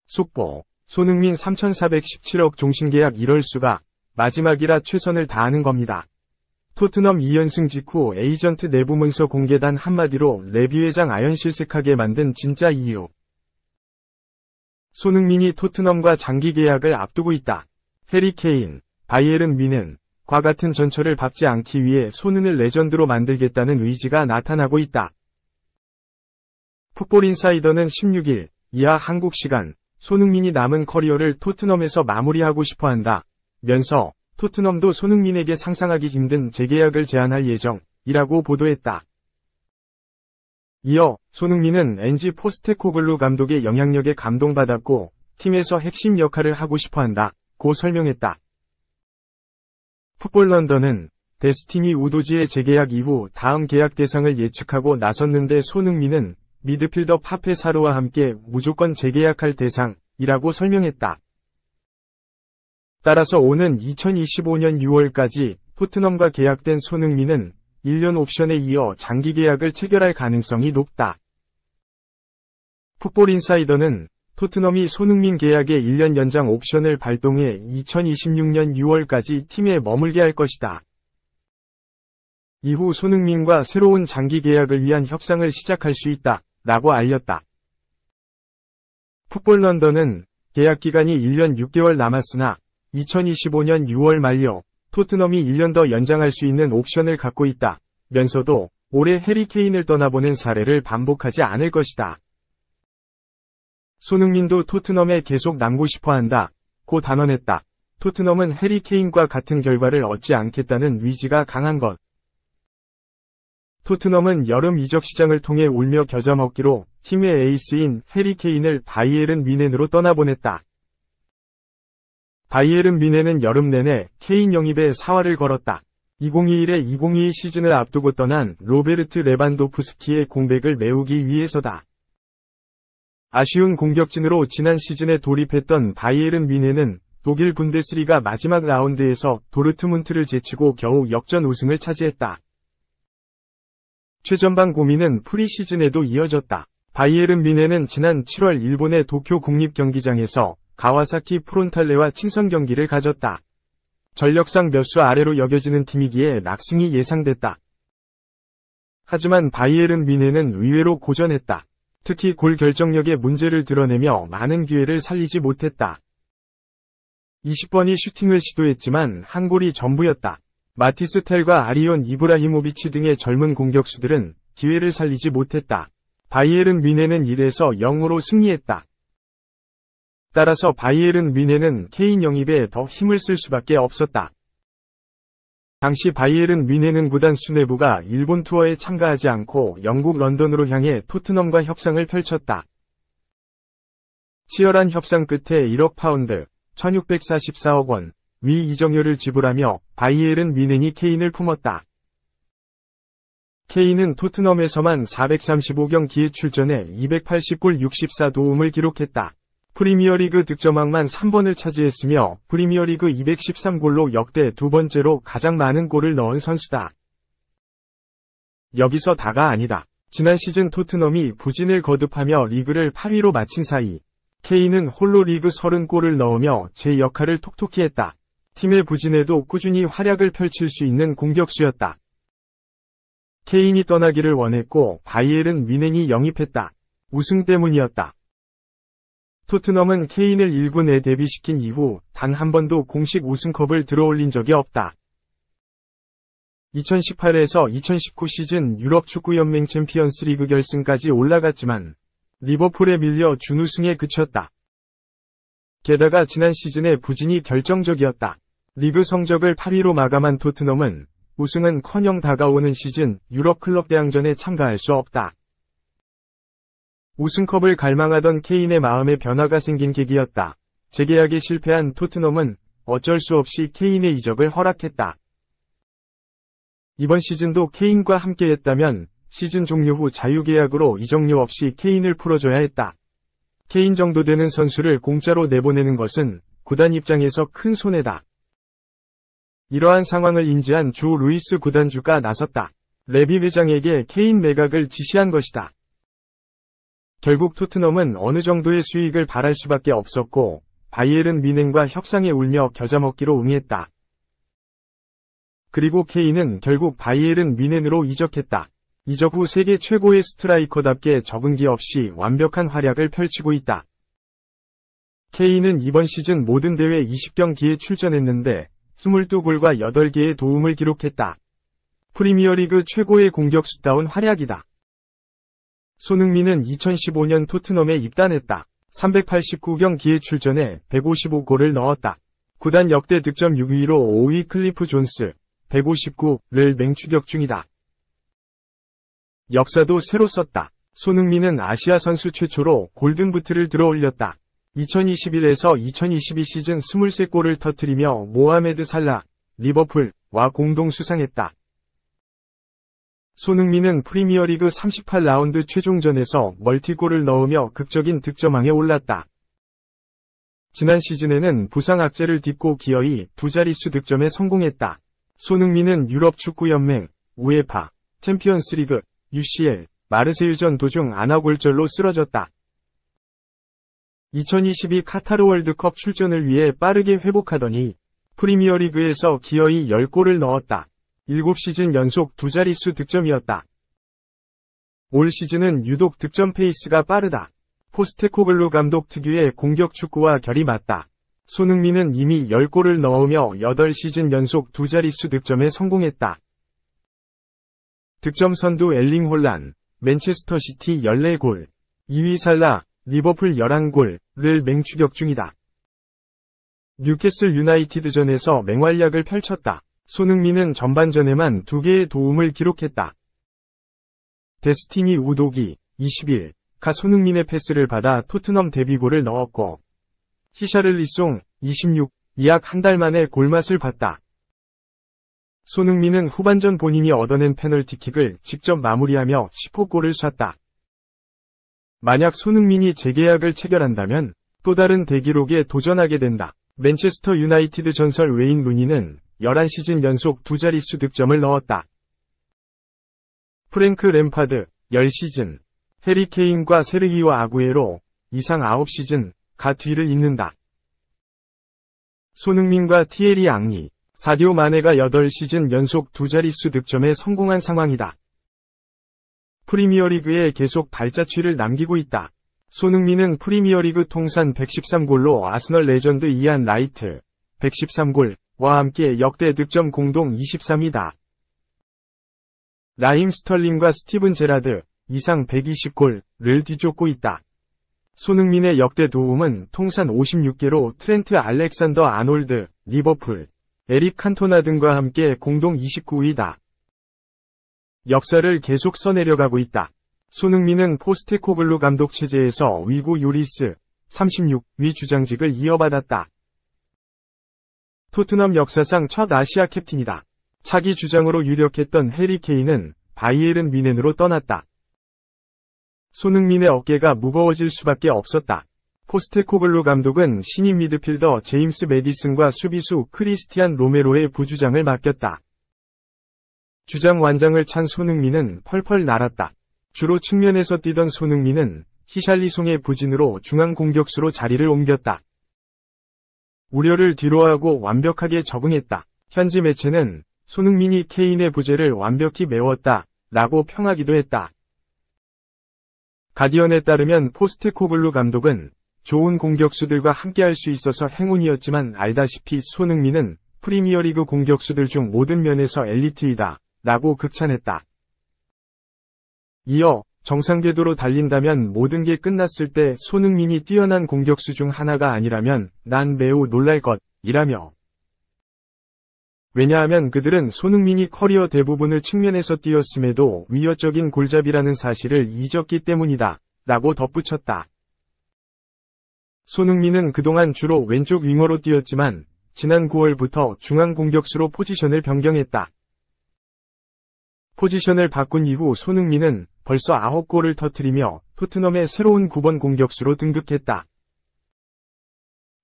속보, 손흥민 3,417억 종신계약 1월수가 마지막이라 최선을 다하는 겁니다. 토트넘 2연승 직후 에이전트 내부 문서 공개단 한마디로 레비 회장 아연실색하게 만든 진짜 이유. 손흥민이 토트넘과 장기 계약을 앞두고 있다. 해리 케인, 바이에른 뮌헨과 같은 전철을 밟지 않기 위해 손흥민을 레전드로 만들겠다는 의지가 나타나고 있다. 풋볼 인사이더는 16일 이하 한국 시간 손흥민이 남은 커리어를 토트넘에서 마무리하고 싶어한다 면서 토트넘도 손흥민에게 상상하기 힘든 재계약을 제안할 예정이라고 보도했다. 이어 손흥민은 엔지 포스테코글루 감독의 영향력에 감동받았고 팀에서 핵심 역할을 하고 싶어한다고 설명했다. 풋볼 런던은 데스티니 우도지의 재계약 이후 다음 계약 대상을 예측하고 나섰는데 손흥민은 미드필더 파페 사르와 함께 무조건 재계약할 대상이라고 설명했다. 따라서 오는 2025년 6월까지 토트넘과 계약된 손흥민은 1년 옵션에 이어 장기 계약을 체결할 가능성이 높다. 풋볼 인사이더는 토트넘이 손흥민 계약의 1년 연장 옵션을 발동해 2026년 6월까지 팀에 머물게 할 것이다. 이후 손흥민과 새로운 장기 계약을 위한 협상을 시작할 수 있다 라고 알렸다. 풋볼 런던은 계약 기간이 1년 6개월 남았으나 2025년 6월 만료 토트넘이 1년 더 연장할 수 있는 옵션을 갖고 있다 면서도 올해 해리 케인을 떠나보낸 사례를 반복하지 않을 것이다. 손흥민도 토트넘에 계속 남고 싶어한다 고 단언했다. 토트넘은 해리 케인과 같은 결과를 얻지 않겠다는 의지가 강한 것. 토트넘은 여름 이적 시장을 통해 울며 겨자 먹기로 팀의 에이스인 해리 케인을 바이에른 뮌헨으로 떠나보냈다. 바이에른 뮌헨은 여름 내내 케인 영입에 사활을 걸었다. 2021-2022 시즌을 앞두고 떠난 로베르트 레반도프스키의 공백을 메우기 위해서다. 아쉬운 공격진으로 지난 시즌에 돌입했던 바이에른 뮌헨은 독일 분데스리가 마지막 라운드에서 도르트문트를 제치고 겨우 역전 우승을 차지했다. 최전방 고민은 프리시즌에도 이어졌다. 바이에른 뮌헨은 지난 7월 일본의 도쿄 국립경기장에서 가와사키 프론탈레와 친선 경기를 가졌다. 전력상 몇 수 아래로 여겨지는 팀이기에 낙승이 예상됐다. 하지만 바이에른 뮌헨은 의외로 고전했다. 특히 골 결정력에 문제를 드러내며 많은 기회를 살리지 못했다. 20번이 슈팅을 시도했지만 한 골이 전부였다. 마티스 텔과 아리온 이브라히모비치 등의 젊은 공격수들은 기회를 살리지 못했다. 바이에른 뮌헨은 1에서 0으로 승리했다. 따라서 바이에른 뮌헨은 케인 영입에 더 힘을 쓸 수밖에 없었다. 당시 바이에른 뮌헨은 구단 수뇌부가 일본 투어에 참가하지 않고 영국 런던으로 향해 토트넘과 협상을 펼쳤다. 치열한 협상 끝에 1억 파운드, 1644억 원, 위 이적료를 지불하며 바이에른 뮌헨이 케인을 품었다. 케인은 토트넘에서만 435경기에 출전해 280골 64도움을 기록했다. 프리미어리그 득점왕만 3번을 차지했으며 프리미어리그 213골로 역대 두 번째로 가장 많은 골을 넣은 선수다. 여기서 다가 아니다. 지난 시즌 토트넘이 부진을 거듭하며 리그를 8위로 마친 사이 케인은 홀로 리그 30골을 넣으며 제 역할을 톡톡히 했다. 팀의 부진에도 꾸준히 활약을 펼칠 수 있는 공격수였다. 케인이 떠나기를 원했고 바이에른 뮌헨이 영입했다. 우승 때문이었다. 토트넘은 케인을 1군에 데뷔시킨 이후 단 한 번도 공식 우승컵을 들어올린 적이 없다. 2018에서 2019 시즌 유럽축구연맹 챔피언스 리그 결승까지 올라갔지만 리버풀에 밀려 준우승에 그쳤다. 게다가 지난 시즌의 부진이 결정적이었다. 리그 성적을 8위로 마감한 토트넘은 우승은커녕 다가오는 시즌 유럽 클럽 대항전에 참가할 수 없다. 우승컵을 갈망하던 케인의 마음에 변화가 생긴 계기였다. 재계약에 실패한 토트넘은 어쩔 수 없이 케인의 이적을 허락했다. 이번 시즌도 케인과 함께했다면 시즌 종료 후 자유계약으로 이적료 없이 케인을 풀어줘야 했다. 케인 정도 되는 선수를 공짜로 내보내는 것은 구단 입장에서 큰 손해다. 이러한 상황을 인지한 조 루이스 구단주가 나섰다. 레비 회장에게 케인 매각을 지시한 것이다. 결국 토트넘은 어느 정도의 수익을 바랄 수밖에 없었고 바이에른 뮌헨과 협상에 울며 겨자먹기로 응했다. 그리고 케인은 결국 바이에른 뮌헨으로 이적했다. 이적 후 세계 최고의 스트라이커답게 적응기 없이 완벽한 활약을 펼치고 있다. 케인은 이번 시즌 모든 대회 20경기에 출전했는데 22골과 8개의 도움을 기록했다. 프리미어리그 최고의 공격수다운 활약이다. 손흥민은 2015년 토트넘에 입단했다. 389경기에 출전해 155골을 넣었다. 구단 역대 득점 6위로 5위 클리프 존스 159를 맹추격 중이다. 역사도 새로 썼다. 손흥민은 아시아 선수 최초로 골든부트를 들어올렸다. 2021에서 2022 시즌 23골을 터뜨리며 모하메드 살라, 리버풀과 공동 수상했다. 손흥민은 프리미어리그 38라운드 최종전에서 멀티골을 넣으며 극적인 득점왕에 올랐다. 지난 시즌에는 부상 악재를 딛고 기어이 두 자릿수 득점에 성공했다. 손흥민은 유럽축구연맹, 우에파, 챔피언스리그, UCL, 마르세유전 도중 안아골절로 쓰러졌다. 2022 카타르 월드컵 출전을 위해 빠르게 회복하더니 프리미어리그에서 기어이 10골을 넣었다. 7시즌 연속 두 자릿수 득점이었다. 올 시즌은 유독 득점 페이스가 빠르다. 포스테코글루 감독 특유의 공격 축구와 결이 맞다. 손흥민은 이미 10골을 넣으며 8시즌 연속 두 자릿수 득점에 성공했다. 득점 선두 엘링 홀란, 맨체스터 시티 14골, 2위 살라, 리버풀 11골을 맹추격 중이다. 뉴캐슬 유나이티드전에서 맹활약을 펼쳤다. 손흥민은 전반전에만 2개의 도움을 기록했다. 데스티니 우도기 21가 손흥민의 패스를 받아 토트넘 데뷔골을 넣었고 히샤를리송 26 약 한 달 만에 골맛을 봤다. 손흥민은 후반전 본인이 얻어낸 페널티킥을 직접 마무리하며 10호 골을 쐈다. 만약 손흥민이 재계약을 체결한다면 또 다른 대기록에 도전하게 된다. 맨체스터 유나이티드 전설 웨인 루니는 11시즌 연속 두 자릿수 득점을 넣었다. 프랭크 램파드 10시즌, 해리 케인과 세르히오 아구에로 이상 9시즌가 뒤를 잇는다. 손흥민과 티에리 앙리, 사디오 마네가 8시즌 연속 두 자릿수 득점에 성공한 상황이다. 프리미어리그에 계속 발자취를 남기고 있다. 손흥민은 프리미어리그 통산 113골로 아스널 레전드 이안 라이트 113골과 함께 역대 득점 공동 23위다. 라힘 스털링과 스티븐 제라드 이상 120골을 뒤쫓고 있다. 손흥민의 역대 도움은 통산 56개로 트렌트 알렉산더 아놀드, 리버풀, 에릭 칸토나 등과 함께 공동 29위다. 역사를 계속 써내려가고 있다. 손흥민은 포스테코글루 감독 체제에서 위고 요리스 36위 주장직을 이어받았다. 토트넘 역사상 첫 아시아 캡틴이다. 차기 주장으로 유력했던 해리 케인은 바이에른 뮌헨으로 떠났다. 손흥민의 어깨가 무거워질 수밖에 없었다. 포스테코글루 감독은 신인 미드필더 제임스 매디슨과 수비수 크리스티안 로메로의 부주장을 맡겼다. 주장 완장을 찬 손흥민은 펄펄 날았다. 주로 측면에서 뛰던 손흥민은 히샬리송의 부진으로 중앙 공격수로 자리를 옮겼다. 우려를 뒤로하고 완벽하게 적응했다. 현지 매체는 손흥민이 케인의 부재를 완벽히 메웠다 라고 평하기도 했다. 가디언에 따르면 포스테코글루 감독은 좋은 공격수들과 함께할 수 있어서 행운이었지만 알다시피 손흥민은 프리미어리그 공격수들 중 모든 면에서 엘리트이다 라고 극찬했다. 이어 정상 궤도로 달린다면 모든 게 끝났을 때 손흥민이 뛰어난 공격수 중 하나가 아니라면 난 매우 놀랄 것이라며. 왜냐하면 그들은 손흥민이 커리어 대부분을 측면에서 뛰었음에도 위협적인 골잡이라는 사실을 잊었기 때문이다 라고 덧붙였다. 손흥민은 그동안 주로 왼쪽 윙어로 뛰었지만 지난 9월부터 중앙 공격수로 포지션을 변경했다. 포지션을 바꾼 이후 손흥민은 벌써 9골을 터뜨리며 토트넘의 새로운 9번 공격수로 등극했다.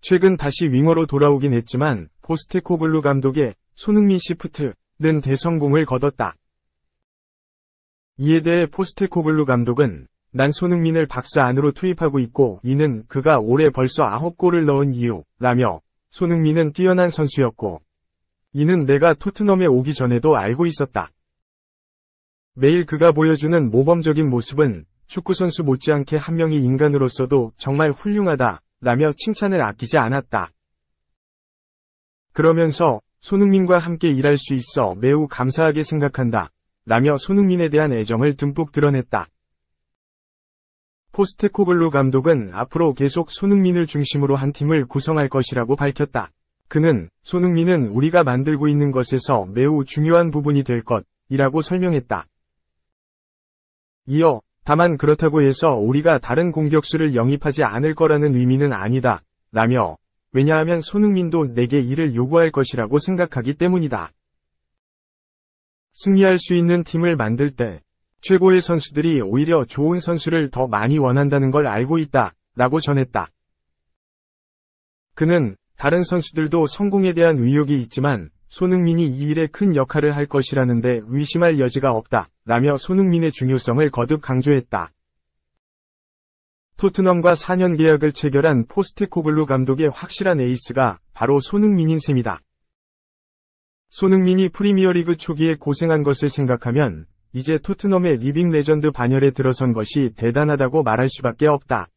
최근 다시 윙어로 돌아오긴 했지만 포스테코글루 감독의 손흥민 시프트는 대성공을 거뒀다. 이에 대해 포스테코글루 감독은 난 손흥민을 박스 안으로 투입하고 있고 이는 그가 올해 벌써 9골을 넣은 이유라며 손흥민은 뛰어난 선수였고 이는 내가 토트넘에 오기 전에도 알고 있었다. 매일 그가 보여주는 모범적인 모습은 축구선수 못지않게 한 명의 인간으로서도 정말 훌륭하다 라며 칭찬을 아끼지 않았다. 그러면서 손흥민과 함께 일할 수 있어 매우 감사하게 생각한다 라며 손흥민에 대한 애정을 듬뿍 드러냈다. 포스테코글루 감독은 앞으로 계속 손흥민을 중심으로 한 팀을 구성할 것이라고 밝혔다. 그는 손흥민은 우리가 만들고 있는 것에서 매우 중요한 부분이 될 것이라고 설명했다. 이어 다만 그렇다고 해서 우리가 다른 공격수를 영입하지 않을 거라는 의미는 아니다 라며 왜냐하면 손흥민도 내게 이를 요구할 것이라고 생각하기 때문이다. 승리할 수 있는 팀을 만들 때 최고의 선수들이 오히려 좋은 선수를 더 많이 원한다는 걸 알고 있다 라고 전했다. 그는 다른 선수들도 성공에 대한 의욕이 있지만 손흥민이 이 일에 큰 역할을 할 것이라는데 의심할 여지가 없다 라며 손흥민의 중요성을 거듭 강조했다. 토트넘과 4년 계약을 체결한 포스테코글루 감독의 확실한 에이스가 바로 손흥민인 셈이다. 손흥민이 프리미어리그 초기에 고생한 것을 생각하면 이제 토트넘의 리빙 레전드 반열에 들어선 것이 대단하다고 말할 수밖에 없다.